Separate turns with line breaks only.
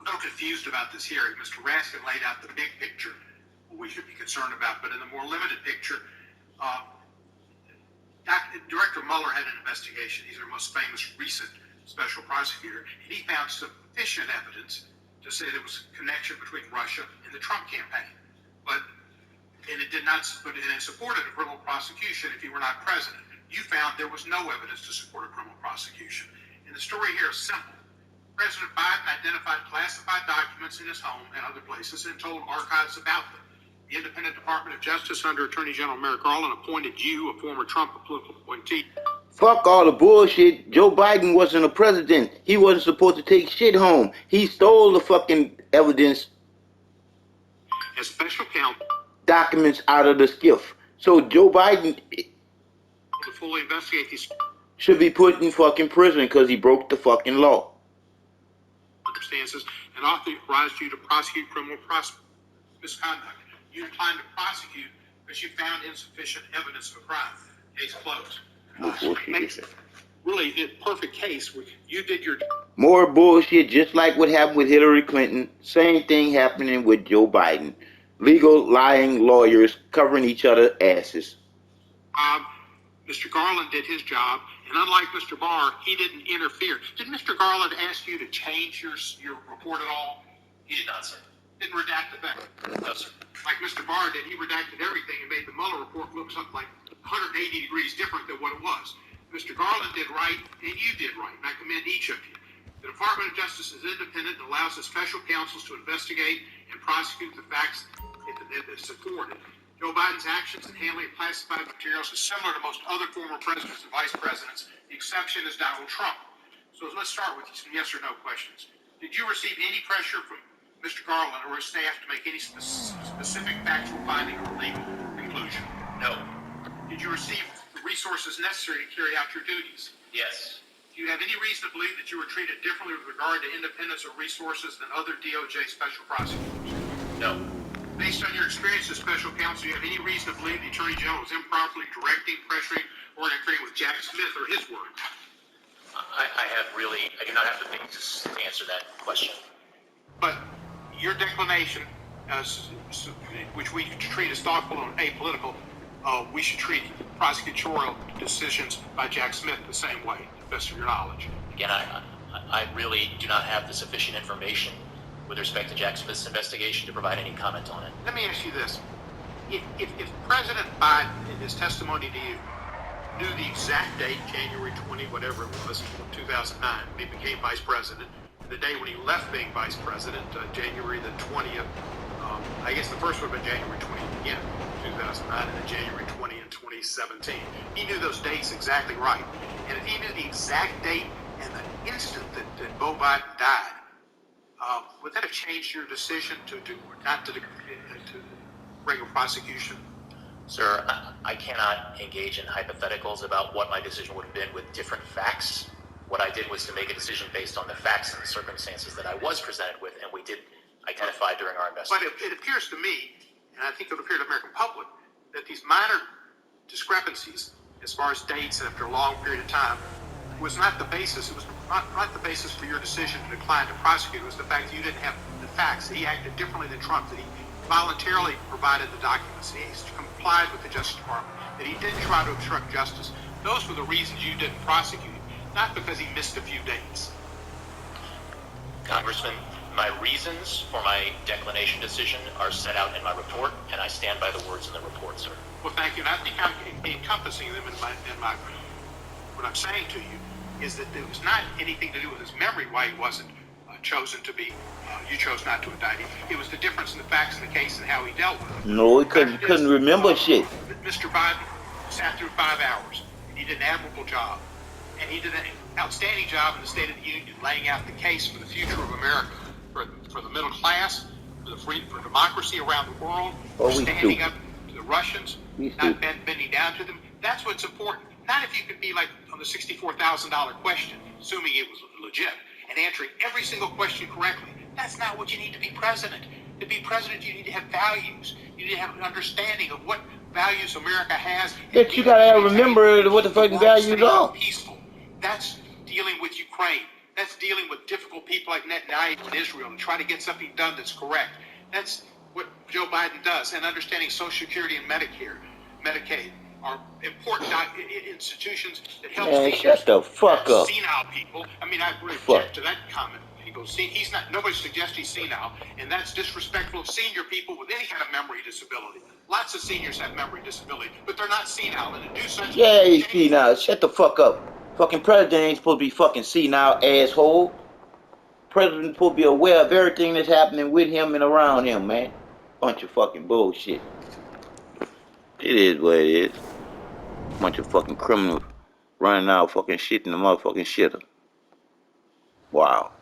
a little confused about this hearing. Mr. Raskin laid out the big picture, what we should be concerned about, but in the more limited picture, Director Mueller had an investigation. He's our most famous recent special prosecutor, and he found sufficient evidence to say there was a connection between Russia and the Trump campaign. And it did not, but it supported a criminal prosecution if he were not president. You found there was no evidence to support a criminal prosecution. And the story here is simple. President Biden identified classified documents in his home and other places and told archives about them. The Independent Department of Justice under Attorney General Merrick Garland appointed you, a former Trump political appointee.
Fuck all the bullshit. Joe Biden wasn't a president. He wasn't supposed to take shit home. He stole the fucking evidence.
As special counsel,
documents out of the skiff. So Joe Biden
to fully investigate these
should be put in fucking prison because he broke the fucking law.
Circumstances and authorized you to prosecute criminal misconduct. You declined to prosecute because you found insufficient evidence of a crime. Case closed. Really, a perfect case. You did your
more bullshit, just like what happened with Hillary Clinton. Same thing happening with Joe Biden. Legal lying lawyers covering each other's asses.
Mr. Garland did his job, and unlike Mr. Barr, he didn't interfere. Did Mr. Garland ask you to change your report at all?
He did not, sir.
Didn't redact the thing?
No, sir.
Like Mr. Barr did, he redacted everything and made the Mueller report look something like 180 degrees different than what it was. Mr. Garland did right, and you did right, and I commend each of you. The Department of Justice is independent and allows the special counsels to investigate and prosecute the facts that it's afforded. Joe Biden's actions in handling classified materials is similar to most other former presidents and vice presidents. The exception is Donald Trump. So let's start with some yes or no questions. Did you receive any pressure from Mr. Garland or his staff to make any specific factual finding or legal conclusion?
No.
Did you receive the resources necessary to carry out your duties?
Yes.
Do you have any reason to believe that you were treated differently with regard to independence or resources than other DOJ special prosecutors?
No.
Based on your experience as special counsel, do you have any reason to believe the Attorney General was improperly directing, pressuring, or interfering with Jack Smith or his work?
I do not have the basis to answer that question.
But your declination, which we treat as thoughtful and apolitical, we should treat prosecutorial decisions by Jack Smith the same way, to the best of your knowledge.
Again, I really do not have the sufficient information with respect to Jack Smith's investigation to provide any comment on it.
Let me ask you this. If President Biden, in his testimony to you, knew the exact date, January 20, whatever it was, 2009, when he became vice president, the day when he left being vice president, January the 20th, I guess the first would have been January 20th again, 2009, and then January 20 in 2017. He knew those dates exactly right. And if he knew the exact date and the instant that Beau Biden died, would that have changed your decision to bring a prosecution?
Sir, I cannot engage in hypotheticals about what my decision would have been with different facts. What I did was to make a decision based on the facts and the circumstances that I was presented with, and we did identify during our investigation.
But it appears to me, and I think it would appear to the American public, that these minor discrepancies, as far as dates after a long period of time, was not the basis. It was not the basis for your decision to decline to prosecute. It was the fact that you didn't have the facts. That he acted differently than Trump. That he voluntarily provided the documents. That he complied with the Justice Department. That he didn't try to obstruct justice. Those were the reasons you didn't prosecute him, not because he missed a few dates.
Congressman, my reasons for my declination decision are set out in my report, and I stand by the words in the report, sir.
Well, thank you. And I think I'm encompassing them in my what I'm saying to you is that it was not anything to do with his memory why he wasn't chosen to be, you chose not to indict him. It was the difference in the facts of the case and how he dealt with it.
No, he couldn't remember shit.
Mr. Biden sat through 5 hours. He did an admirable job. And he did an outstanding job in the State of the Union laying out the case for the future of America, for the middle class, for democracy around the world, standing up to the Russians, not bending down to them. That's what's important. Not if you could be like on the $64,000 question, assuming it was legit, and answering every single question correctly. That's not what you need to be president. To be president, you need to have values. You need to have an understanding of what values America has.
That you gotta remember what the fucking values are.
Peaceful. That's dealing with Ukraine. That's dealing with difficult difficult people like Netanyahu in Israel and try to get something done that's correct. That's what Joe Biden does. And understanding Social Security and Medicare, Medicaid are important institutions that help
Man,
seniors,
shut the fuck up.
senile people. I mean, I would
Fuck.
object to that comment. People, see, he's not. Nobody suggests he's senile, and that's disrespectful of senior people with any kind of memory disability. Lots of seniors have memory disability, but they're not senile, and to do such.
Yeah, he's senile. Shut the fuck up. Fucking president ain't supposed to be fucking senile, asshole. President supposed to be aware of everything that's happening with him and around him, man. Bunch of fucking bullshit. It is what it is. Bunch of fucking criminals running out fucking shit in the motherfucking shitter. Wow.